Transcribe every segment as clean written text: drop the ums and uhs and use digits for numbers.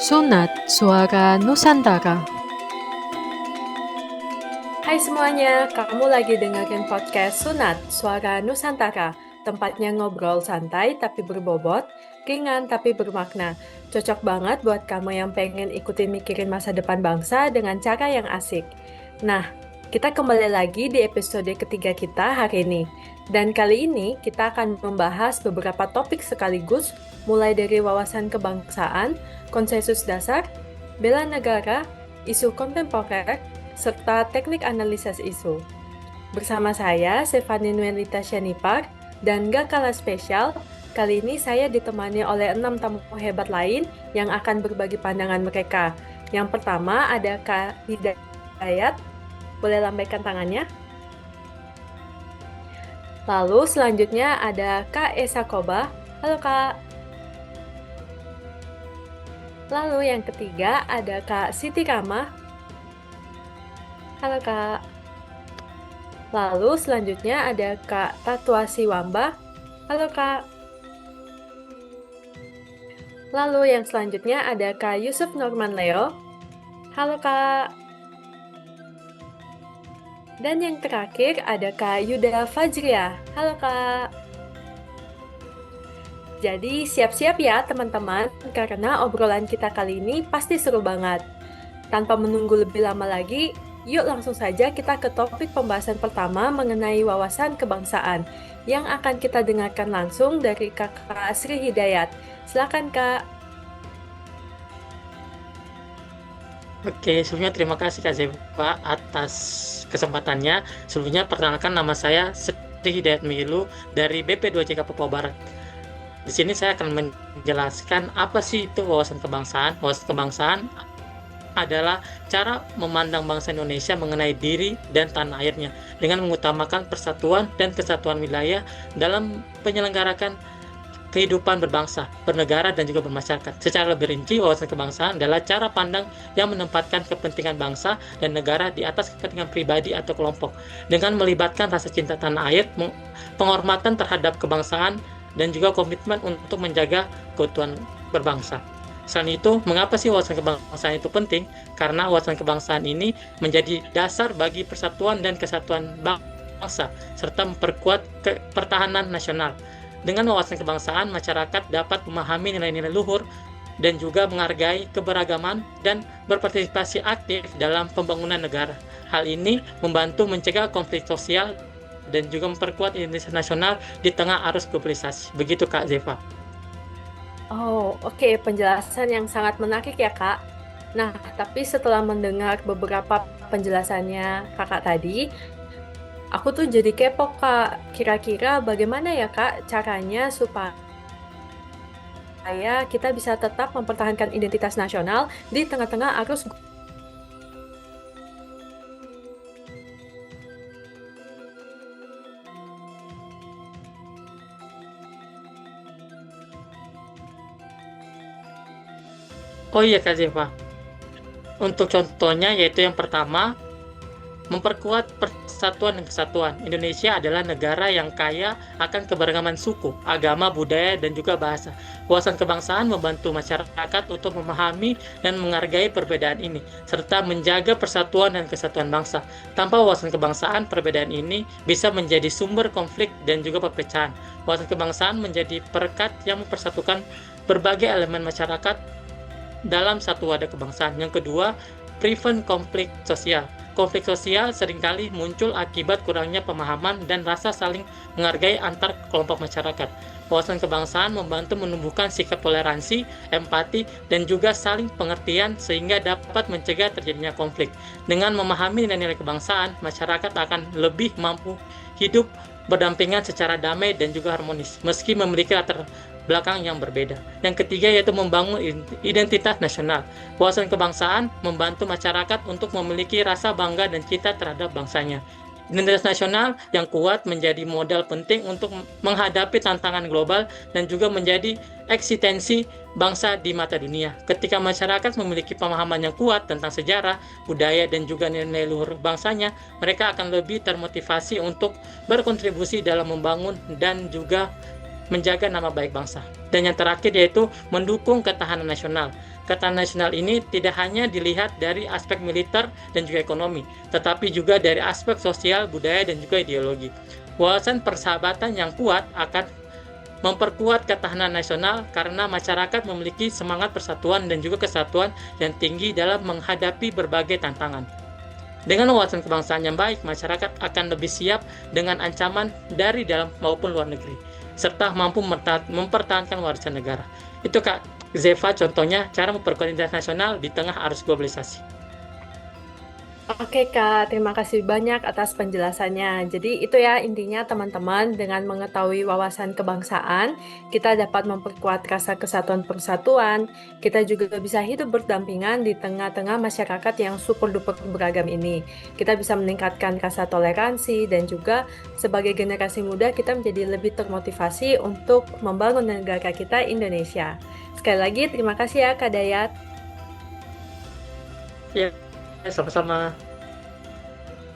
Sunat Suara Nusantara. Hai semuanya, kamu lagi dengerin podcast Sunat Suara Nusantara. Tempatnya ngobrol santai tapi berbobot, ringan tapi bermakna. Cocok banget buat kamu yang pengen ikutin mikirin masa depan bangsa dengan cara yang asik. Nah, kita kembali lagi di episode ketiga kita hari ini. Dan kali ini kita akan membahas beberapa topik sekaligus, mulai dari wawasan kebangsaan, konsensus dasar, bela negara, isu kontemporer, serta teknik analisis isu. Bersama saya, Stefani Nuelita Syanipar, dan gak kalah spesial, kali ini saya ditemani oleh 6 tamu hebat lain yang akan berbagi pandangan mereka. Yang pertama ada Kak Hidayat, boleh lambaikan tangannya. Lalu selanjutnya ada Kak Esa Koba, halo Kak. Lalu yang ketiga ada Kak Siti Rama, halo Kak. Lalu selanjutnya ada Kak Tatuasi Wamba. Halo Kak. Lalu yang selanjutnya ada Kak Yusuf Norman Leo. Halo Kak. Dan yang terakhir ada Kak Yuda Fajria. Halo Kak. Jadi siap-siap ya teman-teman, karena obrolan kita kali ini pasti seru banget. Tanpa menunggu lebih lama lagi, yuk langsung saja kita ke topik pembahasan pertama mengenai wawasan kebangsaan yang akan kita dengarkan langsung dari Kakak Sri Hidayat. Silakan Kak. Oke, sebelumnya terima kasih Kak Zepa atas kesempatannya. Sebelumnya perkenalkan, nama saya Sri Hidayat Milu dari BP2JK Papua Barat. Di sini saya akan menjelaskan apa sih itu wawasan kebangsaan. Wawasan kebangsaan adalah cara memandang bangsa Indonesia mengenai diri dan tanah airnya dengan mengutamakan persatuan dan kesatuan wilayah dalam penyelenggarakan kehidupan berbangsa, bernegara, dan juga bermasyarakat. Secara lebih rinci, wawasan kebangsaan adalah cara pandang yang menempatkan kepentingan bangsa dan negara di atas kepentingan pribadi atau kelompok, dengan melibatkan rasa cinta tanah air, penghormatan terhadap kebangsaan, dan juga komitmen untuk menjaga keutuhan berbangsa. Selain itu, mengapa sih wawasan kebangsaan itu penting? Karena wawasan kebangsaan ini menjadi dasar bagi persatuan dan kesatuan bangsa, serta memperkuat pertahanan nasional. Dengan wawasan kebangsaan, masyarakat dapat memahami nilai-nilai luhur dan juga menghargai keberagaman dan berpartisipasi aktif dalam pembangunan negara. Hal ini membantu mencegah konflik sosial dan juga memperkuat identitas nasional di tengah arus globalisasi. Begitu Kak Zefa. Oh, oke, penjelasan yang sangat menarik ya Kak. Nah, tapi setelah mendengar beberapa penjelasannya Kakak tadi, aku tuh jadi kepo Kak. Kira-kira bagaimana ya Kak caranya supaya kita bisa tetap mempertahankan identitas nasional di tengah-tengah arus. Oh iya Kak Zefa. Untuk contohnya yaitu yang pertama, memperkuat persatuan dan kesatuan. Indonesia adalah negara yang kaya akan keberagaman suku, agama, budaya, dan juga bahasa. Wawasan kebangsaan membantu masyarakat untuk memahami dan menghargai perbedaan ini, serta menjaga persatuan dan kesatuan bangsa. Tanpa wawasan kebangsaan, perbedaan ini bisa menjadi sumber konflik dan juga perpecahan. Wawasan kebangsaan menjadi perekat yang mempersatukan berbagai elemen masyarakat dalam satu wadah kebangsaan. Yang kedua, prevent konflik sosial. Konflik sosial seringkali muncul akibat kurangnya pemahaman dan rasa saling menghargai antar kelompok masyarakat. Wawasan kebangsaan membantu menumbuhkan sikap toleransi, empati, dan juga saling pengertian sehingga dapat mencegah terjadinya konflik. Dengan memahami nilai-nilai kebangsaan, masyarakat akan lebih mampu hidup berdampingan secara damai dan juga harmonis, meski memiliki latar belakang yang berbeda. Yang ketiga yaitu membangun identitas nasional. Wawasan kebangsaan membantu masyarakat untuk memiliki rasa bangga dan cinta terhadap bangsanya. Identitas nasional yang kuat menjadi modal penting untuk menghadapi tantangan global dan juga menjadi eksistensi bangsa di mata dunia. Ketika masyarakat memiliki pemahaman yang kuat tentang sejarah, budaya, dan juga nilai luhur bangsanya, mereka akan lebih termotivasi untuk berkontribusi dalam membangun dan juga menjaga nama baik bangsa. Dan yang terakhir yaitu mendukung ketahanan nasional. Ketahanan nasional ini tidak hanya dilihat dari aspek militer dan juga ekonomi, tetapi juga dari aspek sosial, budaya, dan juga ideologi. Wawasan persahabatan yang kuat akan memperkuat ketahanan nasional karena masyarakat memiliki semangat persatuan dan juga kesatuan yang tinggi dalam menghadapi berbagai tantangan. Dengan wawasan kebangsaan yang baik, masyarakat akan lebih siap dengan ancaman dari dalam maupun luar negeri, serta mampu mempertahankan warisan negara. Itu Kak Zeva contohnya cara memperkuat internasional di tengah arus globalisasi. Oke Kak, terima kasih banyak atas penjelasannya. Jadi itu ya intinya teman-teman, dengan mengetahui wawasan kebangsaan, kita dapat memperkuat rasa kesatuan persatuan, kita juga bisa hidup berdampingan di tengah-tengah masyarakat yang super-duper beragam ini. Kita bisa meningkatkan rasa toleransi dan juga sebagai generasi muda kita menjadi lebih termotivasi untuk membangun negara kita Indonesia. Sekali lagi terima kasih ya Kak Dayat. Ya, sama-sama.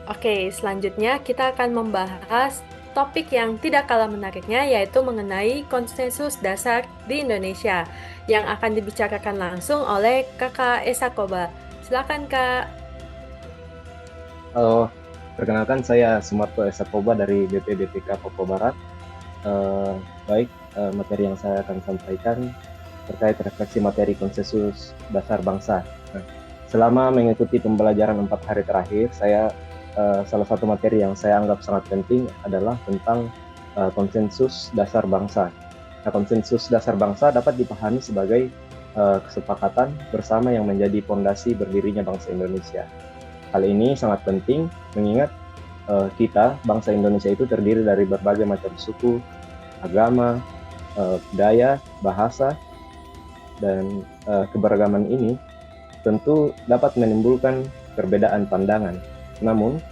Oke, selanjutnya kita akan membahas topik yang tidak kalah menariknya, yaitu mengenai konsensus dasar di Indonesia yang akan dibicarakan langsung oleh Kakak Esa Koba. Silakan Kak. Halo, perkenalkan saya Sumarto Esa Koba dari BPBPK Papua Barat. Materi yang saya akan sampaikan terkait refleksi materi konsensus dasar bangsa. Selama mengikuti pembelajaran 4 hari terakhir, salah satu materi yang saya anggap sangat penting adalah tentang konsensus dasar bangsa. Nah, konsensus dasar bangsa dapat dipahami sebagai kesepakatan bersama yang menjadi fondasi berdirinya bangsa Indonesia. Hal ini sangat penting mengingat kita, bangsa Indonesia itu terdiri dari berbagai macam suku, agama, budaya, bahasa, dan keberagaman ini tentu dapat menimbulkan perbedaan pandangan. Namun,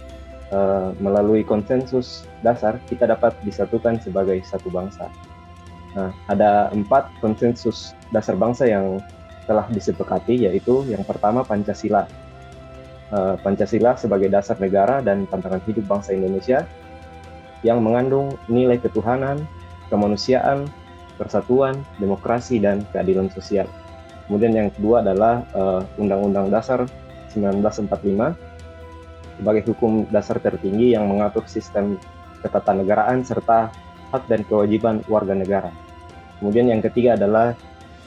melalui konsensus dasar, kita dapat disatukan sebagai satu bangsa. Nah, ada 4 konsensus dasar bangsa yang telah disepakati, yaitu yang pertama Pancasila. Pancasila sebagai dasar negara dan pantangan hidup bangsa Indonesia yang mengandung nilai ketuhanan, kemanusiaan, persatuan, demokrasi, dan keadilan sosial. Kemudian yang kedua adalah Undang-Undang Dasar 1945 sebagai hukum dasar tertinggi yang mengatur sistem ketatanegaraan serta hak dan kewajiban warga negara. Kemudian yang ketiga adalah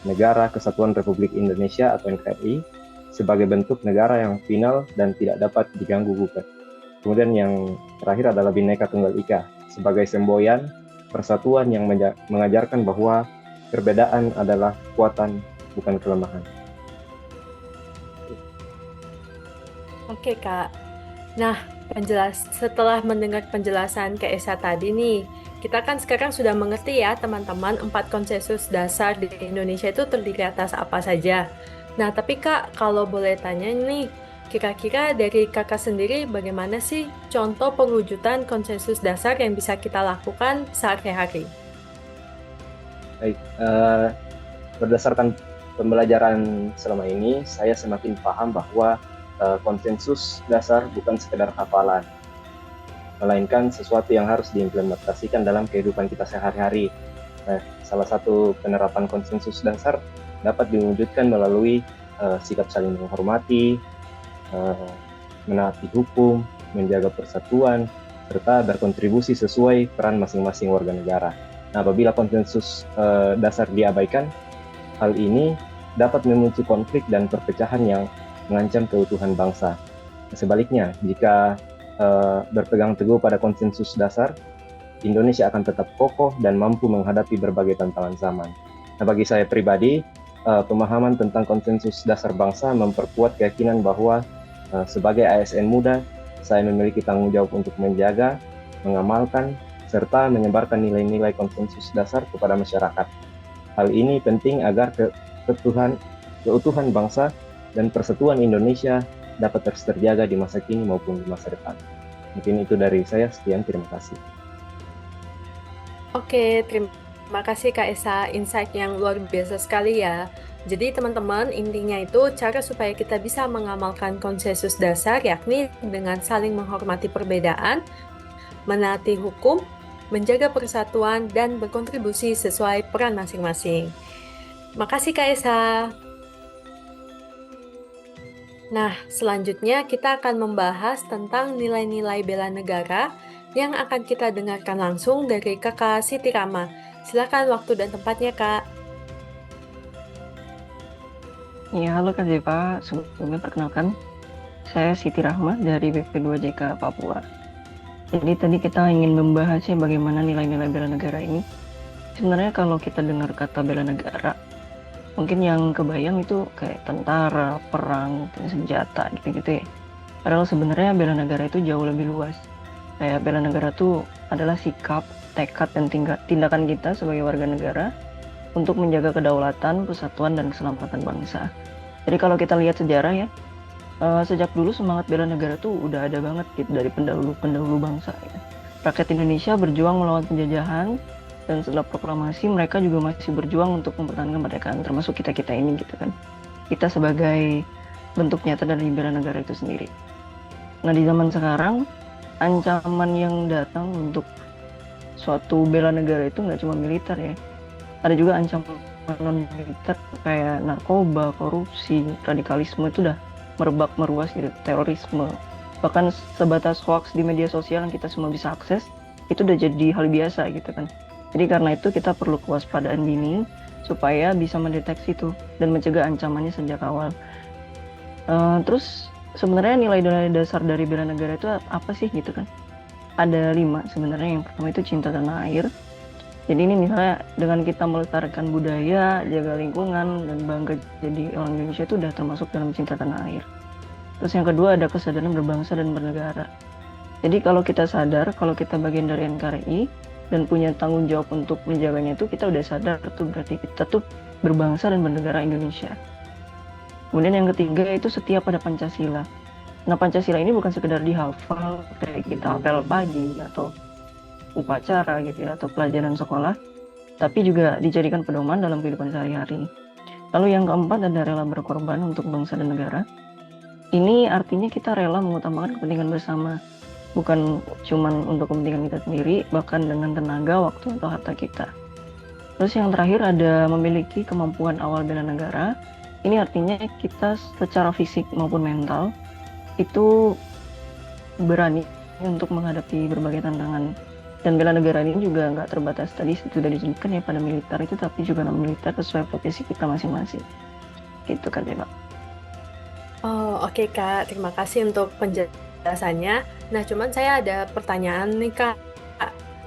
Negara Kesatuan Republik Indonesia atau NKRI sebagai bentuk negara yang final dan tidak dapat diganggu-gugat. Kemudian yang terakhir adalah Bhinneka Tunggal Ika sebagai semboyan persatuan yang mengajarkan bahwa perbedaan adalah kekuatan, bukan kelemahan. Oke Kak. Nah, setelah mendengar penjelasan Kak Esa tadi nih, kita kan sekarang sudah mengerti ya teman-teman 4 konsensus dasar di Indonesia itu terdiri atas apa saja. Nah, tapi Kak, kalau boleh tanya nih, kira-kira dari Kakak sendiri bagaimana sih contoh pewujudan konsensus dasar yang bisa kita lakukan sehari-hari? Baik, berdasarkan pembelajaran selama ini, saya semakin paham bahwa konsensus dasar bukan sekedar hafalan, melainkan sesuatu yang harus diimplementasikan dalam kehidupan kita sehari-hari. Nah, salah satu penerapan konsensus dasar dapat diwujudkan melalui sikap saling menghormati, menaati hukum, menjaga persatuan, serta berkontribusi sesuai peran masing-masing warga negara. Nah, apabila konsensus dasar diabaikan, hal ini dapat memicu konflik dan perpecahan yang mengancam keutuhan bangsa. Sebaliknya, jika berpegang teguh pada konsensus dasar, Indonesia akan tetap kokoh dan mampu menghadapi berbagai tantangan zaman. Nah, bagi saya pribadi, pemahaman tentang konsensus dasar bangsa memperkuat keyakinan bahwa sebagai ASN muda, saya memiliki tanggung jawab untuk menjaga, mengamalkan, serta menyebarkan nilai-nilai konsensus dasar kepada masyarakat. Hal ini penting agar keutuhan bangsa dan persatuan Indonesia dapat terus terjaga di masa kini maupun di masa depan. Mungkin itu dari saya, sekian, terima kasih. Oke, terima kasih Kak Esa, insight yang luar biasa sekali ya. Jadi teman-teman, intinya itu cara supaya kita bisa mengamalkan konsensus dasar yakni dengan saling menghormati perbedaan, menaati hukum, menjaga persatuan, dan berkontribusi sesuai peran masing-masing. Makasih Kak Esa. Nah, selanjutnya kita akan membahas tentang nilai-nilai bela negara yang akan kita dengarkan langsung dari Kakak Siti Rama. Silakan waktu dan tempatnya, Kak. Ya, halo Kak Zepa. Sebelumnya perkenalkan, saya Siti Rahma dari BP2JK Papua. Jadi tadi kita ingin membahasnya bagaimana nilai-nilai bela negara ini. Sebenarnya kalau kita dengar kata bela negara, mungkin yang kebayang itu kayak tentara, perang, senjata gitu-gitu ya. Padahal sebenarnya bela negara itu jauh lebih luas. Kayak bela negara itu adalah sikap, tekad, dan tindakan kita sebagai warga negara untuk menjaga kedaulatan, persatuan, dan keselamatan bangsa. Jadi kalau kita lihat sejarah ya, sejak dulu semangat bela negara tuh udah ada banget gitu dari pendahulu bangsa ya. Rakyat Indonesia berjuang melawan penjajahan, dan setelah proklamasi mereka juga masih berjuang untuk mempertahankan kemerdekaan, termasuk kita ini gitu kan. Kita sebagai bentuk nyata dari bela negara itu sendiri. Nah, di zaman sekarang ancaman yang datang untuk suatu bela negara itu nggak cuma militer ya, ada juga ancaman non militer kayak narkoba, korupsi, radikalisme itu udah merebak meruas gitu, terorisme, bahkan sebatas hoax di media sosial yang kita semua bisa akses, itu udah jadi hal biasa gitu kan. Jadi karena itu kita perlu kewaspadaan dini supaya bisa mendeteksi itu dan mencegah ancamannya sejak awal. Terus sebenarnya nilai-nilai dasar dari bela negara itu apa sih gitu kan? Ada 5 sebenarnya. Yang pertama itu cinta tanah air. Jadi ini misalnya dengan kita melestarikan budaya, jaga lingkungan, dan bangga jadi orang Indonesia itu udah termasuk dalam cinta tanah air. Terus yang kedua ada kesadaran berbangsa dan bernegara. Jadi kalau kita sadar, kalau kita bagian dari NKRI dan punya tanggung jawab untuk menjaganya itu, kita udah sadar tuh berarti kita tuh berbangsa dan bernegara Indonesia. Kemudian yang ketiga itu setia pada Pancasila. Nah, Pancasila ini bukan sekedar dihafal kayak kita apel pagi atau upacara gitu ya, atau pelajaran sekolah, tapi juga dijadikan pedoman dalam kehidupan sehari-hari. Lalu yang keempat ada rela berkorban untuk bangsa dan negara. Ini artinya kita rela mengutamakan kepentingan bersama, bukan cuman untuk kepentingan kita sendiri, bahkan dengan tenaga, waktu, atau harta kita. Terus yang terakhir ada memiliki kemampuan awal bela negara. Ini artinya kita secara fisik maupun mental itu berani untuk menghadapi berbagai tantangan. Dan bela negara ini juga nggak terbatas tadi sudah disebutkan ya pada militer itu, tapi juga non militer sesuai profesi kita masing-masing. Gitu kan ya Pak. Oh, oke Kak. Terima kasih untuk penjelasannya. Nah, cuman saya ada pertanyaan nih Kak.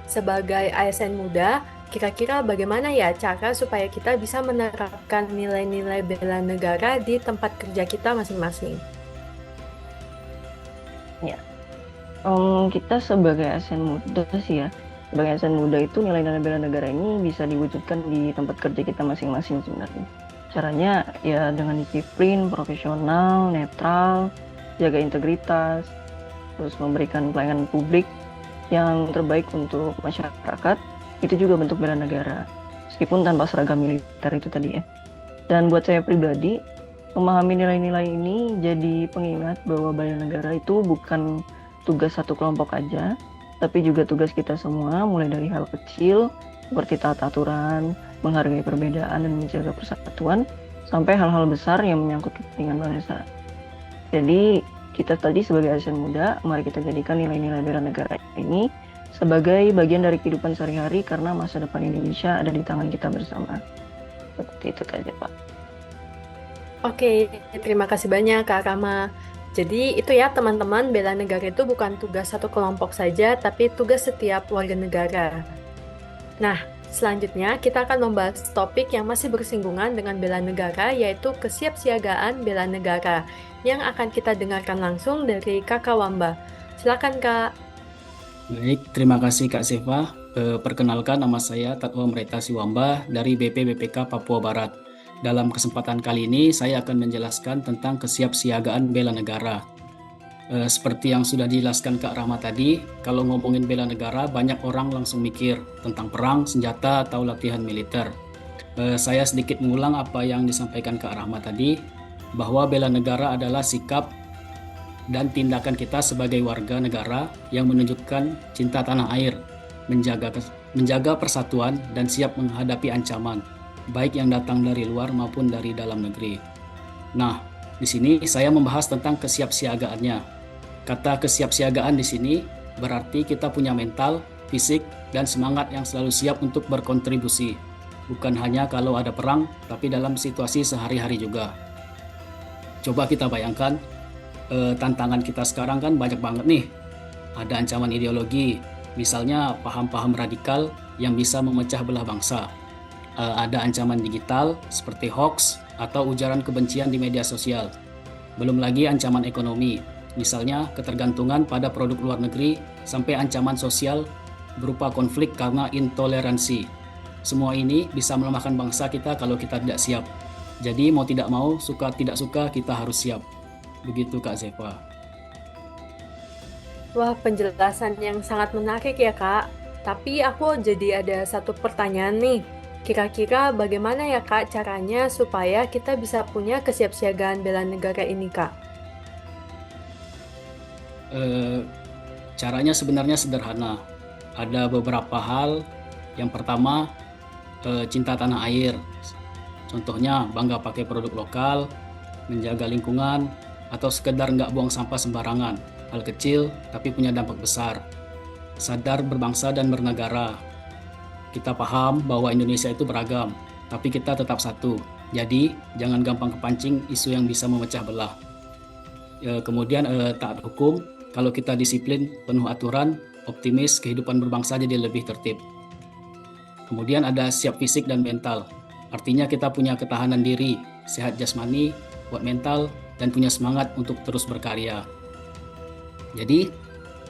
Sebagai ASN muda, kira-kira bagaimana ya cara supaya kita bisa menerapkan nilai-nilai bela negara di tempat kerja kita masing-masing? Ya. Kita sebagai ASN muda sih ya, sebagai ASN muda itu nilai-nilai bela negara ini bisa diwujudkan di tempat kerja kita masing-masing sebenarnya. Caranya ya dengan disiplin, profesional, netral, jaga integritas, terus memberikan pelayanan publik yang terbaik untuk masyarakat. Itu juga bentuk bela negara, meskipun tanpa seragam militer itu tadi ya. Dan buat saya pribadi, memahami nilai-nilai ini jadi pengingat bahwa bela negara itu bukan tugas satu kelompok aja, tapi juga tugas kita semua, mulai dari hal kecil seperti taat aturan, menghargai perbedaan, dan menjaga persatuan, sampai hal-hal besar yang menyangkut kepentingan bangsa. Jadi kita tadi sebagai ASN muda, mari kita jadikan nilai-nilai bela negara ini sebagai bagian dari kehidupan sehari-hari, karena masa depan Indonesia ada di tangan kita bersama. Seperti itu saja Pak. Oke, terima kasih banyak Kak Rama. Jadi itu ya teman-teman, bela negara itu bukan tugas satu kelompok saja, tapi tugas setiap warga negara. Nah, selanjutnya kita akan membahas topik yang masih bersinggungan dengan bela negara, yaitu kesiapsiagaan bela negara, yang akan kita dengarkan langsung dari Kakak Wamba. Silakan Kak. Baik, terima kasih Kak Seva. Perkenalkan, nama saya Tatwa Mreta Siwamba dari BP Papua Barat. Dalam kesempatan kali ini saya akan menjelaskan tentang kesiapsiagaan bela negara. Seperti yang sudah dijelaskan Kak Rahma tadi, kalau ngomongin bela negara banyak orang langsung mikir tentang perang, senjata, atau latihan militer. Saya sedikit mengulang apa yang disampaikan Kak Rahma tadi, bahwa bela negara adalah sikap dan tindakan kita sebagai warga negara yang menunjukkan cinta tanah air, menjaga persatuan dan siap menghadapi ancaman, baik yang datang dari luar maupun dari dalam negeri. Nah, di sini saya membahas tentang kesiapsiagaannya. Kata kesiapsiagaan di sini berarti kita punya mental, fisik, dan semangat yang selalu siap untuk berkontribusi. Bukan hanya kalau ada perang, tapi dalam situasi sehari-hari juga. Coba kita bayangkan, tantangan kita sekarang kan banyak banget nih. Ada ancaman ideologi, misalnya paham-paham radikal yang bisa memecah belah bangsa. Ada ancaman digital seperti hoax atau ujaran kebencian di media sosial. Belum lagi ancaman ekonomi, misalnya ketergantungan pada produk luar negeri sampai ancaman sosial berupa konflik karena intoleransi. Semua ini bisa melemahkan bangsa kita kalau kita tidak siap. Jadi mau tidak mau, suka tidak suka, kita harus siap. Begitu Kak Zefa. Wah, penjelasan yang sangat menarik ya, Kak. Tapi aku jadi ada satu pertanyaan nih. Kira-kira bagaimana ya, Kak, caranya supaya kita bisa punya kesiapsiagaan bela negara ini, Kak? Caranya sebenarnya sederhana. Ada beberapa hal. Yang pertama, cinta tanah air. Contohnya, bangga pakai produk lokal, menjaga lingkungan, atau sekedar nggak buang sampah sembarangan. Hal kecil, tapi punya dampak besar. Sadar berbangsa dan bernegara. Kita paham bahwa Indonesia itu beragam, tapi kita tetap satu. Jadi, jangan gampang kepancing isu yang bisa memecah belah. Kemudian, taat hukum. Kalau kita disiplin, penuh aturan, optimis, kehidupan berbangsa jadi lebih tertib. Kemudian ada siap fisik dan mental. Artinya kita punya ketahanan diri, sehat jasmani, kuat mental, dan punya semangat untuk terus berkarya. Jadi,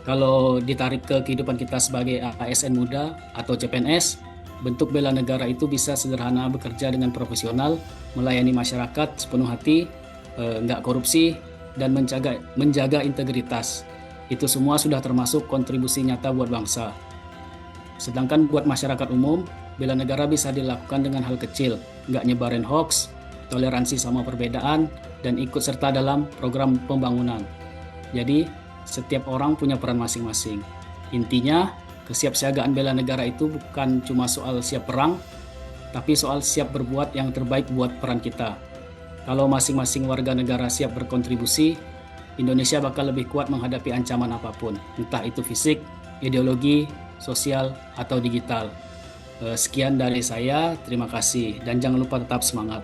kalau ditarik ke kehidupan kita sebagai ASN muda atau CPNS, bentuk bela negara itu bisa sederhana, bekerja dengan profesional, melayani masyarakat sepenuh hati, nggak korupsi, dan menjaga integritas. Itu semua sudah termasuk kontribusi nyata buat bangsa. Sedangkan buat masyarakat umum, bela negara bisa dilakukan dengan hal kecil, nggak nyebarin hoax, toleransi sama perbedaan, dan ikut serta dalam program pembangunan. Jadi, setiap orang punya peran masing-masing. Intinya, kesiapsiagaan bela negara itu bukan cuma soal siap perang, tapi soal siap berbuat yang terbaik buat peran kita. Kalau masing-masing warga negara siap berkontribusi, Indonesia bakal lebih kuat menghadapi ancaman apapun, entah itu fisik, ideologi, sosial, atau digital. Sekian dari saya, terima kasih, dan jangan lupa tetap semangat.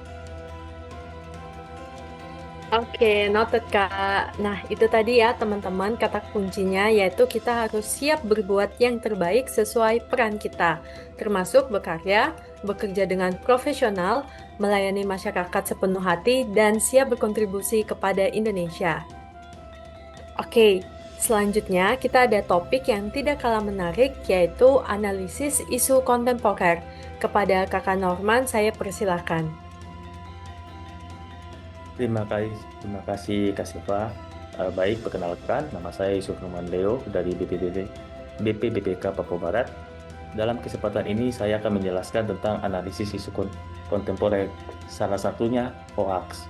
Oke, noted, Kak. Nah, itu tadi ya teman-teman kata kuncinya, yaitu kita harus siap berbuat yang terbaik sesuai peran kita, termasuk berkarya, bekerja dengan profesional, melayani masyarakat sepenuh hati, dan siap berkontribusi kepada Indonesia. Oke, selanjutnya kita ada topik yang tidak kalah menarik, yaitu analisis isu kontemporer. Kepada Kakak Norman, saya persilahkan. Terima kasih Kak Siva. Baik, perkenalkan, nama saya Yusuf Norman Leo dari BPBPK Papua Barat. Dalam kesempatan ini saya akan menjelaskan tentang analisis isu kontemporer, salah satunya hoax.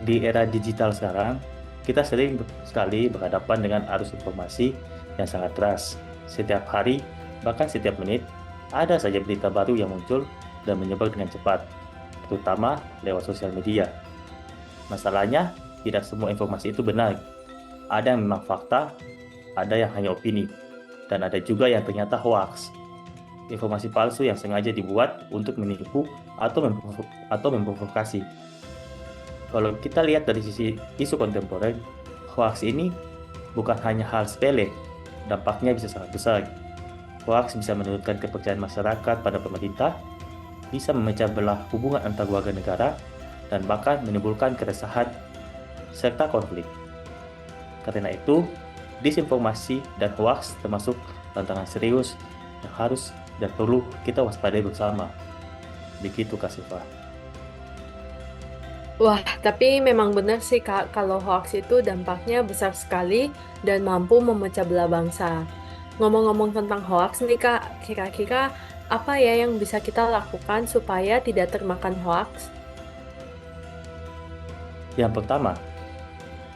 Di era digital sekarang, kita sering sekali berhadapan dengan arus informasi yang sangat deras. Setiap hari, bahkan setiap menit, ada saja berita baru yang muncul dan menyebar dengan cepat, terutama lewat sosial media. Masalahnya, tidak semua informasi itu benar. Ada yang memang fakta, ada yang hanya opini, dan ada juga yang ternyata hoax. Informasi palsu yang sengaja dibuat untuk menipu atau memprovokasi. Kalau kita lihat dari sisi isu kontemporer, hoax ini bukan hanya hal sepele, dampaknya bisa sangat besar. Hoax bisa menurunkan kepercayaan masyarakat pada pemerintah, bisa memecah belah hubungan antar warga negara, dan bahkan menimbulkan keresahan serta konflik. Karena itu, disinformasi dan hoaks termasuk tantangan serius yang harus dan perlu kita waspadai bersama. Begitu Kak Siva. Wah, tapi memang benar sih Kak, kalau hoax itu dampaknya besar sekali dan mampu memecah belah bangsa. Ngomong-ngomong tentang hoax nih Kak, kira-kira apa ya yang bisa kita lakukan supaya tidak termakan hoax? Yang pertama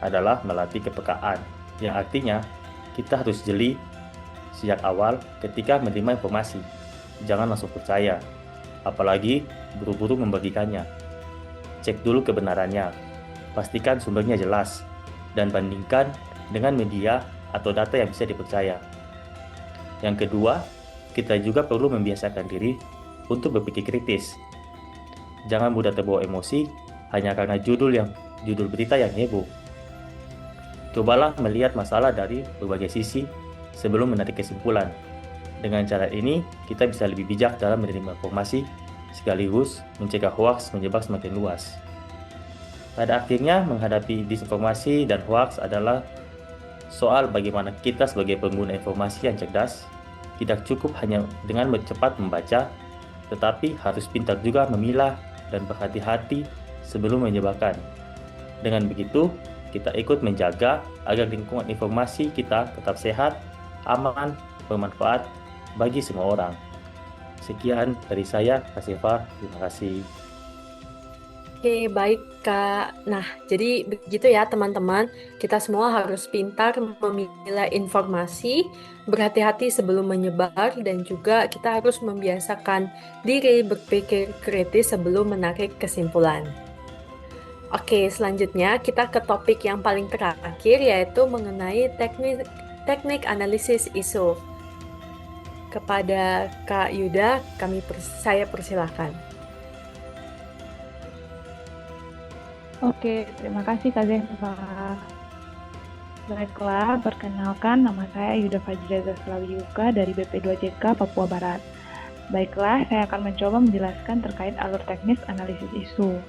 adalah melatih kepekaan, yang artinya kita harus jeli sejak awal ketika menerima informasi. Jangan langsung percaya, apalagi buru-buru membagikannya. Cek dulu kebenarannya, pastikan sumbernya jelas, dan bandingkan dengan media atau data yang bisa dipercaya. Yang kedua, kita juga perlu membiasakan diri untuk berpikir kritis. Jangan mudah terbawa emosi hanya karena judul berita yang heboh. Cobalah melihat masalah dari berbagai sisi sebelum menarik kesimpulan. Dengan cara ini, kita bisa lebih bijak dalam menerima informasi, sekaligus mencegah hoaks menyebar semakin luas. Pada akhirnya, menghadapi disinformasi dan hoaks adalah soal bagaimana kita sebagai pengguna informasi yang cerdas, tidak cukup hanya dengan cepat membaca, tetapi harus pintar juga memilah dan berhati-hati sebelum menyebarkan. Dengan begitu, kita ikut menjaga agar lingkungan informasi kita tetap sehat, aman, bermanfaat bagi semua orang. Sekian dari saya, Kak Seva. Terima kasih. Oke, baik Kak. Nah, jadi begitu ya teman-teman. Kita semua harus pintar memilah informasi, berhati-hati sebelum menyebar, dan juga kita harus membiasakan diri berpikir kritis sebelum menarik kesimpulan. Oke, selanjutnya kita ke topik yang paling terakhir, yaitu mengenai teknik analisis isu. Kepada Kak Yuda, saya persilahkan. Oke, terima kasih Kak Zeva. Baiklah, perkenalkan nama saya Yuda Fajriza Slawiyuka dari BP2JK Papua Barat. Baiklah, saya akan mencoba menjelaskan terkait alur teknis analisis isu.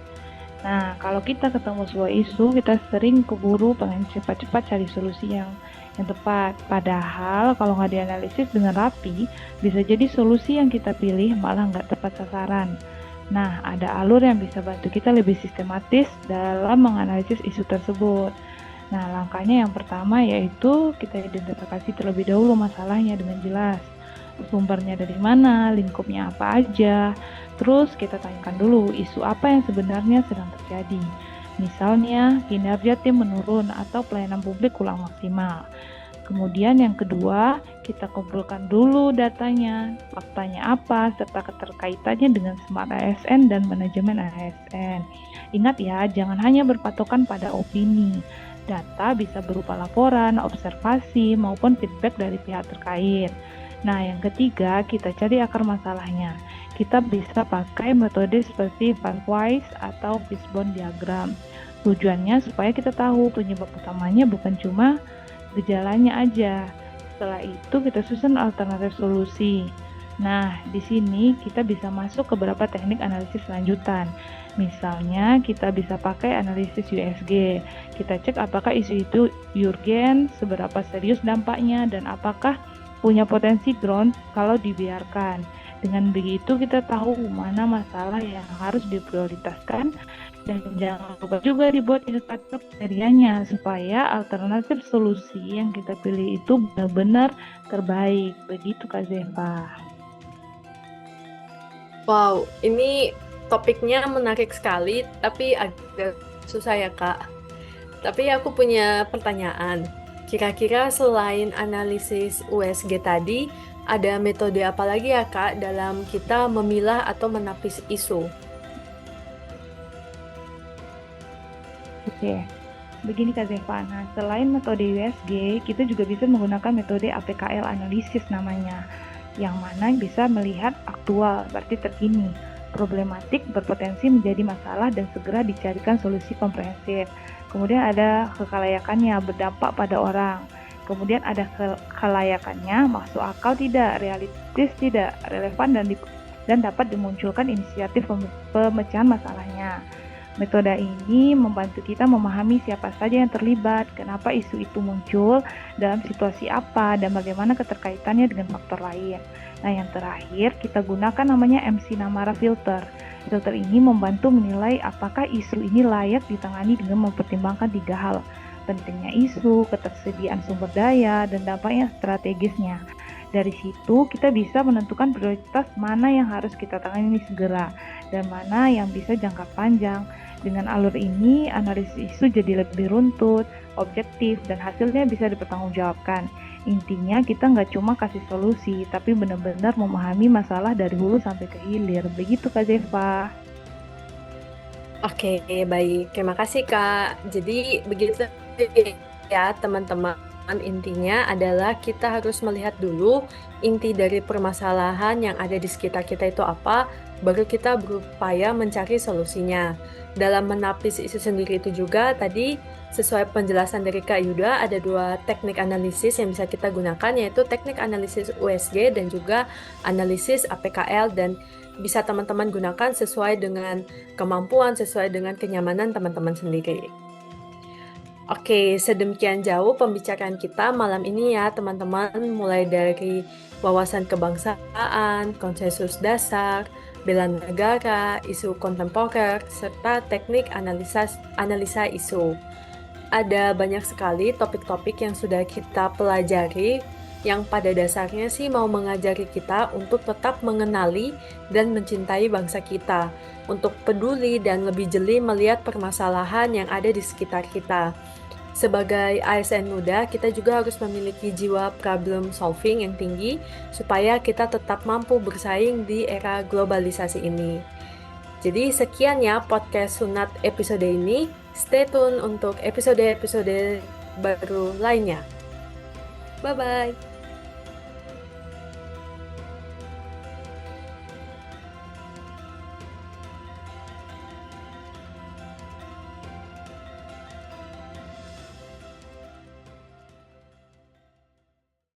Nah, kalau kita ketemu sebuah isu, kita sering keburu pengen cepat-cepat cari solusi yang tepat. Padahal kalau nggak dianalisis dengan rapi, bisa jadi solusi yang kita pilih malah nggak tepat sasaran. Nah, ada alur yang bisa bantu kita lebih sistematis dalam menganalisis isu tersebut. Nah, langkahnya yang pertama yaitu kita identifikasi terlebih dahulu masalahnya dengan jelas. Sumbernya dari mana, lingkupnya apa aja. Terus kita tanyakan dulu isu apa yang sebenarnya sedang terjadi. Misalnya, kinerja tim menurun atau pelayanan publik kurang maksimal. Kemudian yang kedua, kita kumpulkan dulu datanya, faktanya apa, serta keterkaitannya dengan Smart ASN dan manajemen ASN. Ingat ya, jangan hanya berpatokan pada opini. Data bisa berupa laporan, observasi, maupun feedback dari pihak terkait. Nah, yang ketiga, kita cari akar masalahnya. Kita bisa pakai metode seperti Farwise atau Fishbone diagram. Tujuannya supaya kita tahu penyebab utamanya bukan cuma gejalanya aja. Setelah itu kita susun alternatif solusi. Nah, di sini kita bisa masuk ke beberapa teknik analisis lanjutan. Misalnya, kita bisa pakai analisis USG. Kita cek apakah isu itu urgen, seberapa serius dampaknya, dan apakah punya potensi drone kalau dibiarkan. Dengan begitu kita tahu mana masalah yang harus diprioritaskan, dan jangan lupa juga dibuat indikator kriterianya supaya alternatif solusi yang kita pilih itu benar-benar terbaik. Begitu Kak Zeva. Wow, ini topiknya menarik sekali, tapi agak susah ya Kak. Tapi aku punya pertanyaan. Kira-kira selain analisis USG tadi, ada metode apa lagi ya Kak dalam kita memilah atau menapis isu? Oke, begini Kak Zeva. Nah, selain metode USG, kita juga bisa menggunakan metode APKL analisis namanya, yang mana bisa melihat aktual, berarti terkini, problematik, berpotensi menjadi masalah dan segera dicarikan solusi komprehensif. Kemudian ada kekelayakannya, berdampak pada orang. Kemudian ada kelayakannya, masuk akal tidak, realistis tidak, relevan dan dapat dimunculkan inisiatif pemecahan masalahnya. Metode ini membantu kita memahami siapa saja yang terlibat, kenapa isu itu muncul, dalam situasi apa, dan bagaimana keterkaitannya dengan faktor lain. Nah, yang terakhir, kita gunakan namanya MC Namara Filter. Filter ini membantu menilai apakah isu ini layak ditangani dengan mempertimbangkan 3 hal. Pentingnya isu, ketersediaan sumber daya, dan dampaknya strategisnya. Dari situ, kita bisa menentukan prioritas mana yang harus kita tangani segera, dan mana yang bisa jangka panjang. Dengan alur ini, analisis isu jadi lebih runtut, objektif, dan hasilnya bisa dipertanggungjawabkan. Intinya kita nggak cuma kasih solusi, tapi benar-benar memahami masalah dari hulu sampai ke hilir. Begitu Kak Zeva. Oke, baik. Terima kasih, Kak. Jadi, begitu ya, teman-teman. Intinya adalah kita harus melihat dulu inti dari permasalahan yang ada di sekitar kita itu apa, baru kita berupaya mencari solusinya. Dalam menapis isu sendiri itu juga, tadi sesuai penjelasan dari Kak Yuda, ada 2 teknik analisis yang bisa kita gunakan, yaitu teknik analisis USG dan juga analisis APKL, dan bisa teman-teman gunakan sesuai dengan kemampuan, sesuai dengan kenyamanan teman-teman sendiri. Oke, sedemikian jauh pembicaraan kita malam ini ya teman-teman, mulai dari wawasan kebangsaan, konsensus dasar, bela negara, isu kontemporer, serta teknik analisa isu. Ada banyak sekali topik-topik yang sudah kita pelajari yang pada dasarnya sih mau mengajari kita untuk tetap mengenali dan mencintai bangsa kita, untuk peduli dan lebih jeli melihat permasalahan yang ada di sekitar kita. Sebagai ASN muda, kita juga harus memiliki jiwa problem solving yang tinggi supaya kita tetap mampu bersaing di era globalisasi ini. Jadi sekian ya podcast Sunat episode ini. Stay tune untuk episode-episode baru lainnya. Bye-bye.